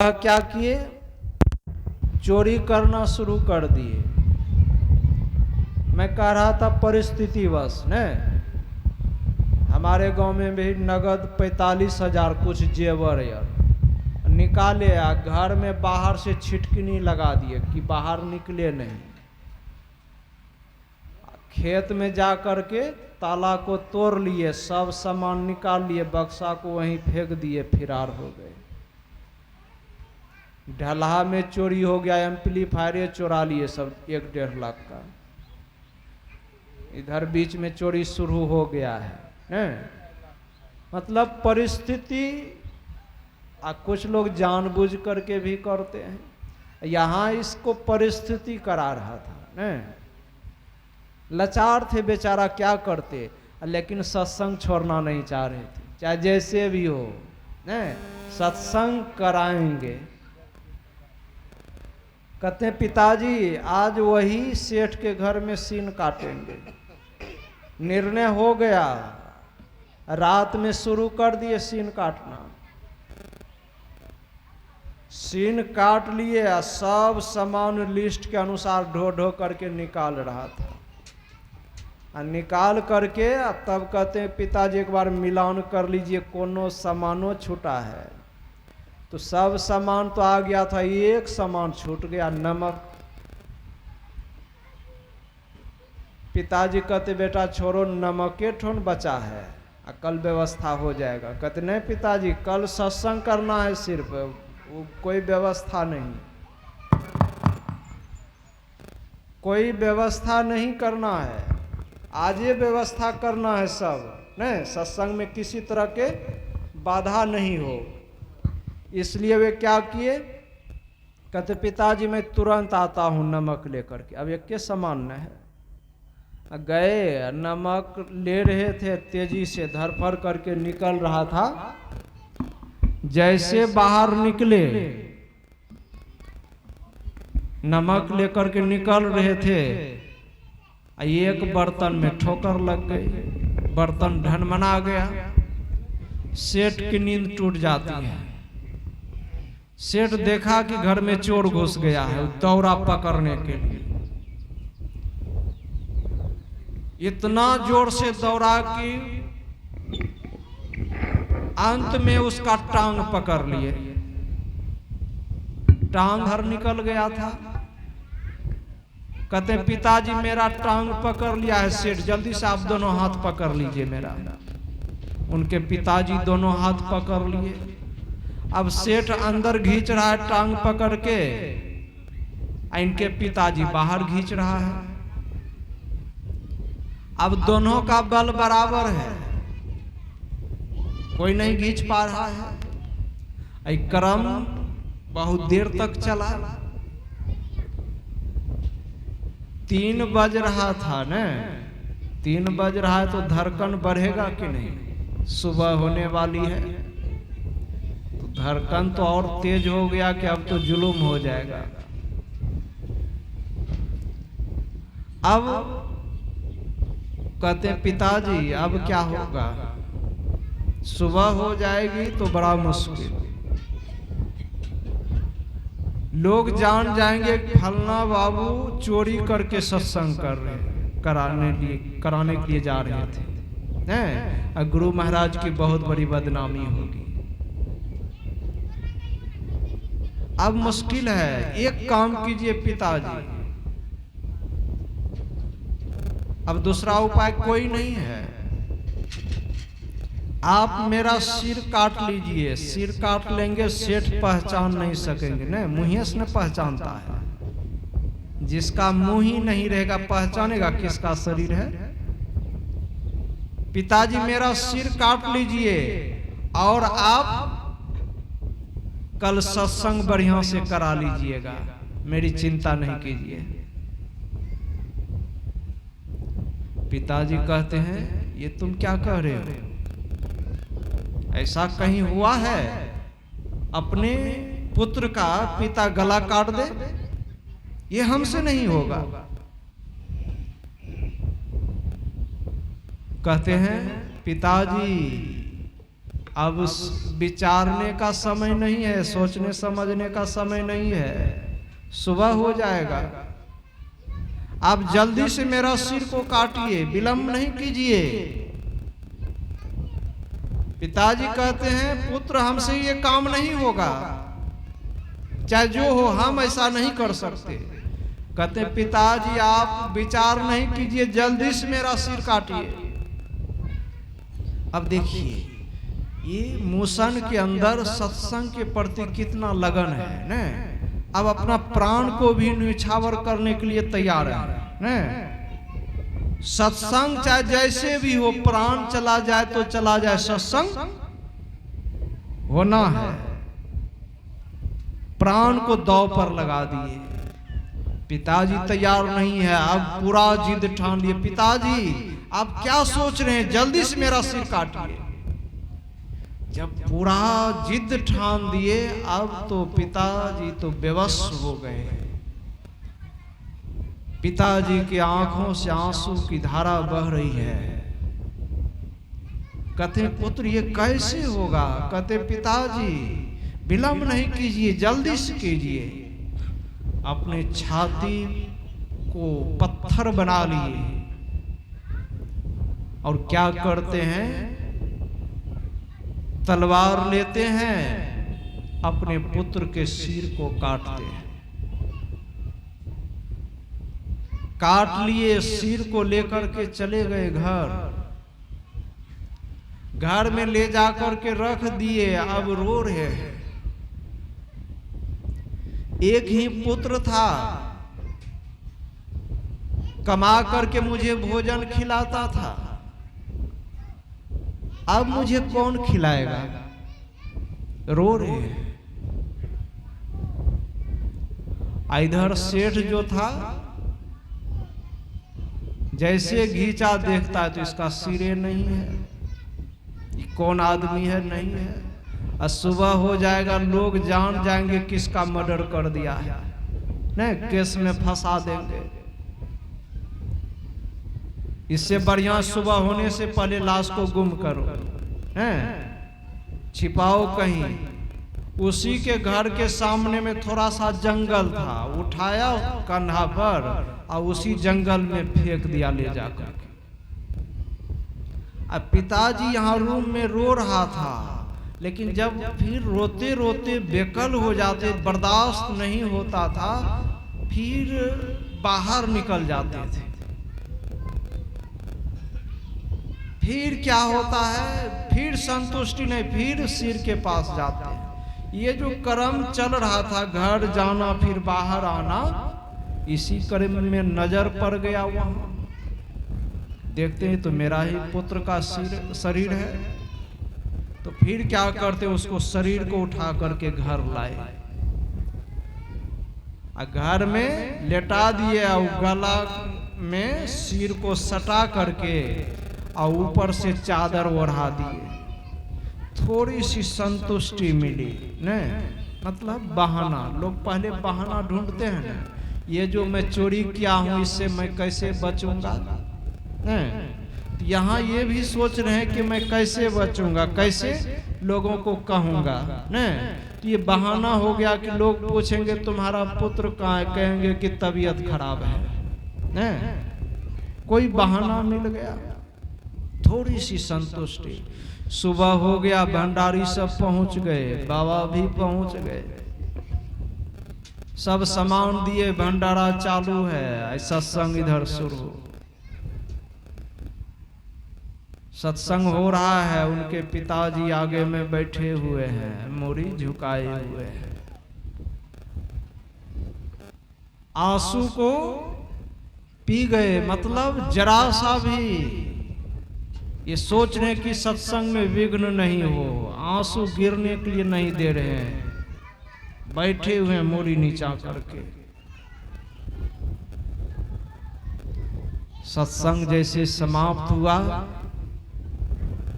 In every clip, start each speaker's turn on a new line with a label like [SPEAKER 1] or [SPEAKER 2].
[SPEAKER 1] क्या किए, चोरी करना शुरू कर दिए। मैं कह रहा था परिस्थितिवश ने हमारे गांव में भी नगद 45,000 कुछ जेवर यार निकाले, घर में बाहर से छिटकनी लगा दिए कि बाहर निकले नहीं। खेत में जा करके ताला को तोड़ लिए, सब सामान निकाल लिए, बक्सा को वहीं फेंक दिए, फरार हो गए। ढलहा में चोरी हो गया, एम्पलीफायर चुरा लिए सब 1-1.5 लाख का। इधर बीच में चोरी शुरू हो गया है। मतलब परिस्थिति, कुछ लोग जानबूझ करके भी करते हैं। यहाँ इसको परिस्थिति करा रहा था। लाचार थे बेचारा, क्या करते, लेकिन सत्संग छोड़ना नहीं चाह रहे थे, चाहे जैसे भी हो। सत्संग कराएंगे। कहते हैं पिताजी आज वही सेठ के घर में सीन काटेंगे। निर्णय हो गया, रात में शुरू कर दिए सीन काटना। सीन काट लिए, सब सामान लिस्ट के अनुसार ढो ढो करके निकाल रहा था। निकाल करके तब कहते हैं पिताजी एक बार मिलान कर लीजिए, कोनो सामानो छूटा है। तो सब सामान तो आ गया था, एक सामान छूट गया, नमक। पिताजी कहते बेटा छोड़ो, नमके ठोन बचा है, कल व्यवस्था हो जाएगा। कहते नहीं पिताजी, कल सत्संग करना है, सिर्फ कोई व्यवस्था नहीं, कोई व्यवस्था नहीं करना है, आज ये व्यवस्था करना है सब। नहीं, सत्संग में किसी तरह के बाधा नहीं हो। इसलिए वे क्या किए, कहते पिताजी मैं तुरंत आता हूँ नमक लेकर के। अब एक के समान न है। गए, नमक ले रहे थे, तेजी से धरफड़ करके निकल रहा था। जैसे बाहर निकले, नमक लेकर के निकल रहे थे, एक बर्तन में ठोकर लग गई, बर्तन ढनमना गया। सेठ की नींद टूट जाती है। सेठ देखा कि घर में चोर घुस गया है, दौड़ा पकड़ने के लिए। इतना जोर से दौड़ा कि अंत में उसका टांग पकड़ लिए। टांग हर निकल गया था। कहते हैं पिताजी मेरा टांग पकड़ लिया है सेठ, जल्दी से आप दोनों हाथ पकड़ लीजिए मेरा। उनके पिताजी दोनों हाथ पकड़ लिए। अब सेठ अंदर खींच रहा है टांग पकड़ के, इनके पिताजी बाहर खींच रहा है। अब दोनों का बल बराबर है, कोई नहीं खींच पा रहा है। क्रम बहुत देर तक चला। 3 बज रहा था न, 3 बज रहा है तो धड़कन बढ़ेगा कि नहीं, सुबह होने वाली है। तो धड़कन तो और तेज हो गया कि अब तो जुलूम हो जाएगा। अब कहते हैं पिताजी अब क्या होगा, सुबह हो जाएगी तो बड़ा मुश्किल, लोग जान जाएंगे फलना बाबू चोरी करके सत्संग कर रहे, कराने के लिए जा रहे थे। गुरु महाराज की बहुत बड़ी बदनामी होगी। अब मुश्किल है। एक काम कीजिए पिताजी, अब दूसरा उपाय कोई नहीं है। आप मेरा सिर काट लीजिए। सिर काट लेंगे, सेठ पहचान नहीं सकेंगे। नहीं, मुंहियस न पहचानता है। जिसका मुंह ही नहीं रहेगा पहचानेगा किसका शरीर है। पिताजी मेरा सिर काट लीजिए और आप कल सत्संग बढ़िया से करा लीजिएगा, मेरी चिंता नहीं कीजिए। पिताजी कहते हैं ये तुम क्या कह रहे हो, ऐसा कहीं हुआ है अपने पुत्र का पिता गला काट दे, ये हमसे नहीं होगा। कहते हैं पिताजी अब विचारने का समय नहीं है, सोचने समझने का समय नहीं है, सुबह हो जाएगा। आप जल्दी से मेरा सिर को काटिए, विलंब नहीं कीजिए। पिताजी कहते हैं पुत्र हमसे ये काम नहीं होगा, चाहे जो हो, हम ऐसा नहीं कर सकते। कहते हैं पिताजी आप विचार नहीं कीजिए, जल्दी से मेरा सिर काटिए। अब देखिए ये मूसन के अंदर सत्संग के प्रति कितना लगन है न, अब अपना प्राण को भी न्यौछावर करने के लिए तैयार है न। सत्संग चाहे जैसे भी हो, प्राण चला जाए तो चला जाए, सत्संग होना है। प्राण को दांव पर लगा दिए। पिताजी तैयार नहीं है, अब पूरा जिद ठान लिए। पिताजी आप क्या सोच रहे हैं, जल्दी से मेरा सिर काटिए। जब पूरा जिद ठान दिए, अब तो पिताजी तो बेबस हो गए। पिताजी की आंखों से आंसू की धारा बह रही है। कहते पुत्र ये कैसे होगा? कहते पिताजी विलंब नहीं कीजिए, जल्दी से कीजिए। अपने छाती को पत्थर बना लिए और क्या करते हैं, तलवार लेते हैं, अपने पुत्र के सिर को काटते हैं। काट लिए, सिर को लेकर के चले गए घर। घर में ले जाकर के रख दिए। अब रो रहे हैं। एक ही पुत्र था, कमा करके मुझे भोजन खिलाता था, अब मुझे कौन खिलाएगा? रो रहे हैं। इधर सेठ जो था, जैसे घीचा देखता है तो इसका सिरे नहीं है, कौन आदमी है नहीं है। और सुबह हो जाएगा, लोग जान जाएंगे किसका मर्डर कर दिया है, नहीं केस में फंसा देंगे। इससे बढ़िया सुबह होने से पहले लाश को गुम करो, हैं छिपाओ कहीं। उसी के घर के सामने में थोड़ा सा जंगल था, उठाया कंधा पर और उसी जंगल में फेंक दिया ले जाकर। अब पिताजी यहाँ रूम में रो रहा था, लेकिन जब फिर रोते रोते बेकल हो जाते, बर्दाश्त नहीं होता था, फिर बाहर निकल जाते थे। फिर क्या होता है, फिर संतुष्टि नहीं, फिर सिर के पास जाते हैं। ये जो कर्म चल रहा था, घर जाना फिर बाहर आना, इसी कर्म में नजर पड़ गया। वहां देखते हैं तो मेरा ही पुत्र का शरीर है। तो फिर क्या करते, उसको शरीर को उठा करके घर लाए, घर में लेटा दिए और गला में सिर को सटा करके और ऊपर से चादर ओढ़ा दिए। थोड़ी सी संतुष्टि मिली न, मतलब बहाना। लोग पहले बहाना ढूंढते हैं ना, ये जो मैं चोरी किया हूं इससे मैं कैसे बचूंगा। यहाँ ये भी सोच रहे हैं कि मैं कैसे बचूंगा, कैसे लोगों को कहूंगा न। तो ये बहाना हो गया कि लोग पूछेंगे तुम्हारा पुत्र कहाँ है, कहेंगे कि तबीयत खराब है न। कोई बहाना मिल गया, थोड़ी सी संतुष्टि। सुबह हो गया, भंडारी सब पहुंच गए, बाबा भी पहुंच गए, सब सामान दिए, भंडारा चालू है, सत्संग इधर शुरू। सत्संग हो रहा है, उनके पिताजी आगे में बैठे हुए हैं, मूरी झुकाए हुए हैं। आंसू को पी गए, मतलब जरा सा भी ये सोच रहे कि सत्संग में विघ्न नहीं हो, आंसू गिरने के लिए नहीं दे रहे हैं, बैठे हुए हैं मूरी नीचा करके। सत्संग जैसे समाप्त हुआ,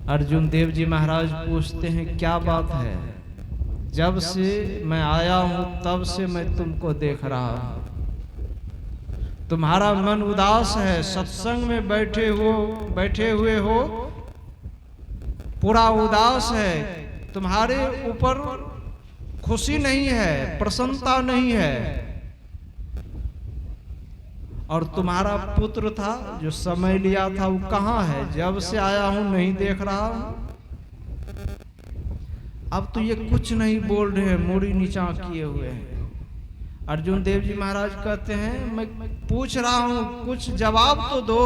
[SPEAKER 1] अर्जुन देव जी महाराज पूछते हैं क्या बात है? जब से मैं आया हूं तब से मैं तुमको देख रहा हूं, तुम्हारा मन उदास है, सत्संग में बैठे हुए हो, पूरा उदास है, तुम्हारे ऊपर खुशी नहीं है, प्रसन्नता नहीं है। और तुम्हारा पुत्र था जो समय लिया था, वो कहाँ है? जब से आया हूं नहीं देख रहा हूं। अब तो ये कुछ नहीं बोल रहे हैं, मुड़ी नीचा किए हुए हैं। अर्जुन देव जी महाराज कहते हैं, मैं पूछ रहा हूं, कुछ जवाब तो दो।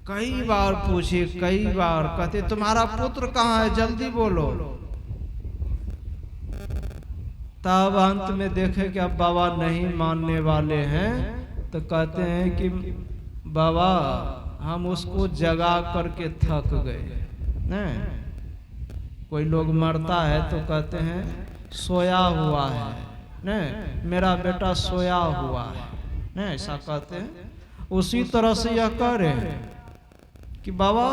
[SPEAKER 1] कई बार पूछे, कई बार कहते तुम्हारा पुत्र कहाँ है, जल्दी बोलो। तब अंत में देखे कि अब बाबा नहीं मानने वाले हैं, तो कहते हैं कि बाबा हम उसको जगा करके थक गए। नहीं, कोई लोग मरता है तो कहते हैं सोया हुआ है, नहीं मेरा बेटा सोया हुआ है, नहीं ऐसा कहते हैं। उसी तरह से यह कह रहे हैं कि बाबा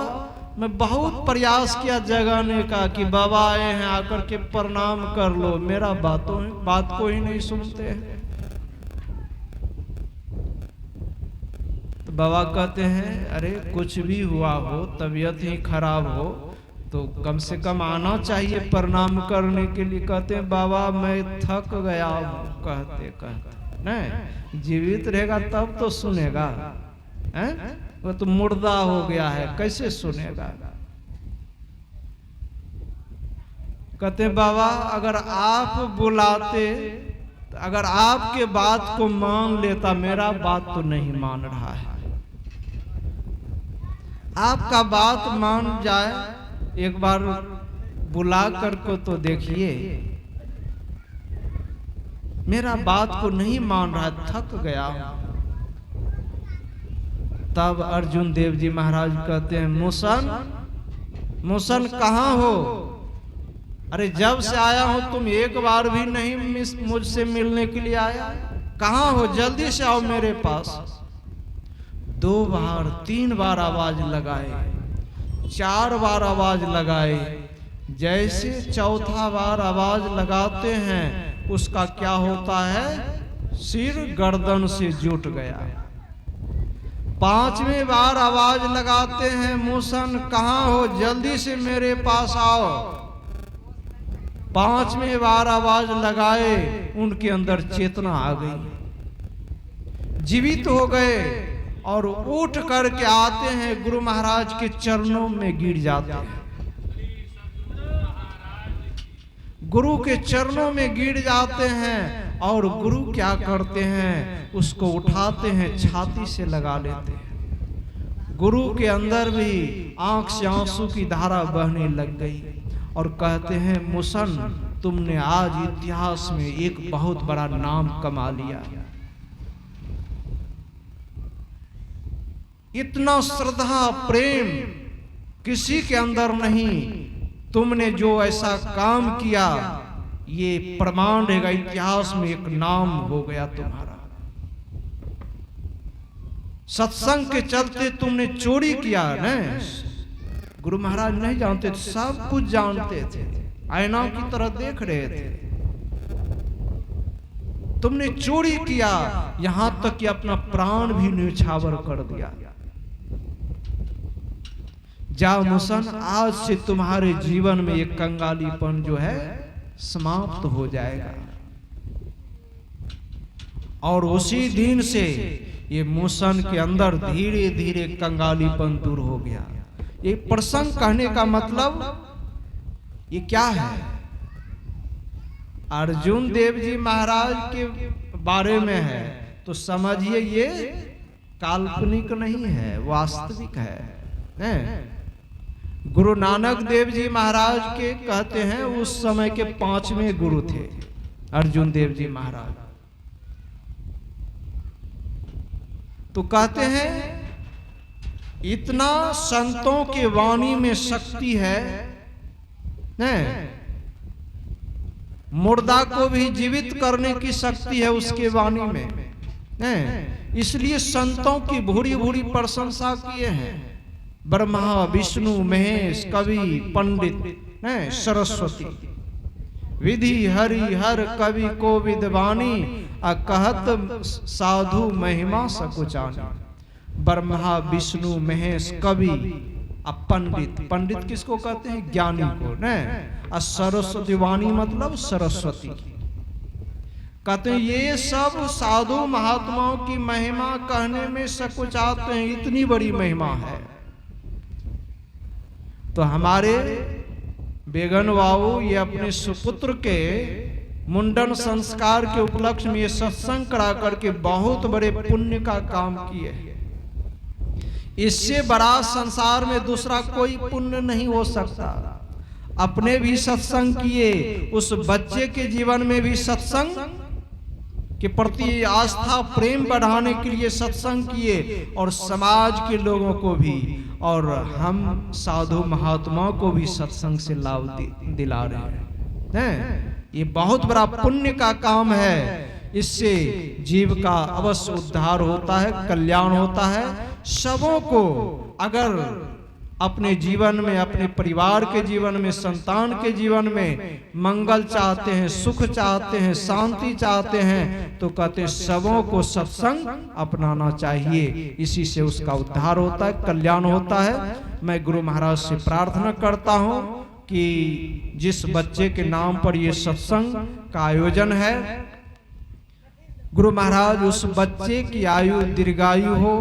[SPEAKER 1] मैं बहुत प्रयास किया जगाने का, कि बाबा आए हैं आकर के प्रणाम कर लो, मेरा बात को ही नहीं सुनते हैं। तो बाबा कहते हैं अरे कुछ भी हुआ हो, तबीयत ही खराब हो तो कम से कम आना चाहिए प्रणाम करने के लिए। कहते हैं बाबा मैं थक गया हूं, कहते नहीं जीवित रहेगा तब तो सुनेगा, हैं? वो तो मुर्दा हो गया है, कैसे सुनेगा। कहते हैं बाबा अगर आप बुलाते, अगर आपके बात को मान लेता, मेरा बात तो नहीं मान रहा है। आपका बात मान जाए, एक बार बुला कर को तो देखिए, मेरा बात को नहीं मान रहा, थक गया। तब अर्जुन देव जी महाराज कहते हैं मूसन कहाँ हो? अरे जब से आया हूं तुम एक बार भी नहीं मुझसे मिलने के लिए आया, कहाँ हो? जल्दी से आओ मेरे पास। 2 बार 3 बार आवाज लगाए, 4 बार आवाज लगाए। जैसे चौथा बार आवाज लगाते हैं उसका क्या होता है, सिर गर्दन से जुट गया। 5वें बार आवाज लगाते हैं मूसन कहाँ हो, जल्दी से मेरे पास आओ। 5वें बार आवाज लगाए, उनके अंदर चेतना आ गई, जीवित हो गए और उठ करके आते हैं, गुरु महाराज के चरणों में गिर जाते हैं। गुरु के चरणों में गिर जाते हैं और गुरु क्या करते हैं, उसको उठाते हैं, छाती से लगा लेते हैं। गुरु के अंदर भी आंख से आंसू की धारा बहने लग गई और कहते हैं मूसन तुमने आज इतिहास में एक बहुत बड़ा नाम कमा लिया। इतना श्रद्धा प्रेम किसी के अंदर नहीं, तुमने जो ऐसा काम किया ये प्रमाण रहेगा, इतिहास में एक नाम हो गया तुम्हारा। सत्संग के चलते तुमने चोरी किया न, गुरु महाराज नहीं जानते थे, सब कुछ जानते थे, आईना की तरह देख रहे थे। तुमने चोरी किया, यहां तक कि अपना प्राण भी न्यौछावर कर दिया। जाओ मूसन, आज से तुम्हारे जीवन में एक कंगालीपन जो है समाप्त हो जाएगा। और उसी दिन से ये मूसन के अंदर धीरे धीरे कंगालीपन दूर हो गया। ये प्रसंग कहने का मतलब ये क्या है, अर्जुन देव जी महाराज के बारे में है तो समझिए ये काल्पनिक नहीं है, वास्तविक है। गुरु नानक देव जी महाराज के कहते हैं उस समय के 5वें गुरु थे अर्जुन देव जी महाराज। तो कहते हैं इतना संतों के वाणी में शक्ति है, मुर्दा को भी जीवित करने की शक्ति है उसके वाणी में। इसलिए संतों की भूरी भूरी प्रशंसा किए हैं, ब्रह्मा विष्णु महेश कवि पंडित सरस्वती, विधि हरि हर कवि को विद्वानी, कहत साधु महिमा सकुचानी। ब्रह्मा विष्णु महेश कवि अब पंडित किसको कहते हैं? ज्ञानी को, न? और सरस्वती वाणी मतलब सरस्वती। कहते हैं ये सब साधु महात्माओं की महिमा कहने में सकुचाते हैं, इतनी बड़ी महिमा है। तो हमारे बेगन बाबू ये अपने सुपुत्र के मुंडन संस्कार के उपलक्ष्य में ये सत्संग करा करके बहुत बड़े पुण्य का काम किए हैं। इससे बड़ा संसार में दूसरा कोई पुण्य नहीं हो सकता। अपने भी सत्संग किए, उस बच्चे के जीवन में भी सत्संग के प्रति आस्था प्रेम बढ़ाने के लिए सत्संग किए, और समाज के लोगों को भी, और हम साधु महात्माओं को भी सत्संग से लाभ दिला रहे हैं। ये बहुत बड़ा पुण्य का काम है। इससे जीव का अवश्य उद्धार होता है, कल्याण होता है। सबों को अगर अपने जीवन में, अपने परिवार के जीवन में, संतान के जीवन में मंगल चाहते हैं, सुख चाहते हैं, शांति चाहते हैं, तो कहते हैं सबों को सत्संग अपनाना चाहिए। इसी से उसका उद्धार होता है, कल्याण होता है। मैं गुरु महाराज से प्रार्थना करता हूँ कि जिस बच्चे के नाम पर ये सत्संग का आयोजन है, गुरु महाराज उस बच्चे की आयु दीर्घायु हो,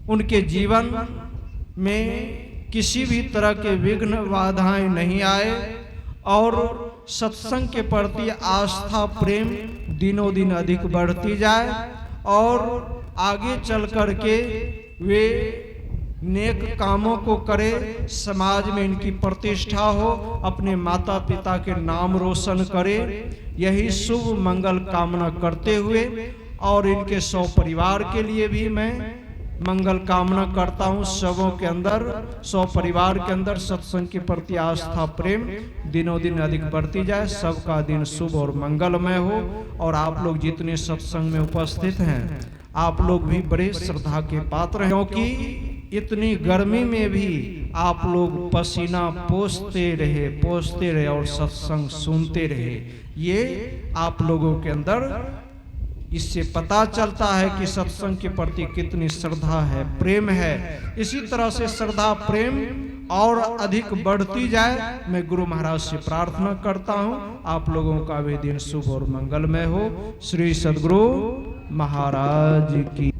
[SPEAKER 1] उनके जीवन में किसी भी तरह के विघ्न बाधाएं नहीं आए, और सत्संग के प्रति आस्था प्रेम दिनों दिन अधिक बढ़ती जाए, और आगे चल करके वे नेक कामों को करे, समाज में इनकी प्रतिष्ठा हो, अपने माता पिता के नाम रोशन करे। यही शुभ मंगल कामना करते हुए, और इनके सौ परिवार के लिए भी मैं मंगल कामना करता हूँ। सबों के अंदर, सौ परिवार के अंदर सत्संग के प्रति आस्था प्रेम दिनों दिन अधिक बढ़ती जाए। सबका दिन शुभ और मंगलमय हो। और आप लोग जितने सत्संग में उपस्थित हैं, आप लोग भी बड़े श्रद्धा के पात्र हैं, क्योंकि इतनी गर्मी में भी आप लोग पसीना पोंछते रहे और सत्संग सुनते रहे। ये आप लोगों के अंदर इससे पता चलता है कि सत्संग के प्रति कितनी श्रद्धा है, प्रेम है। इसी तरह से श्रद्धा प्रेम और अधिक बढ़ती जाए, मैं गुरु महाराज से प्रार्थना करता हूँ। आप लोगों का भी दिन शुभ और मंगलमय हो। श्री सद्गुरु महाराज की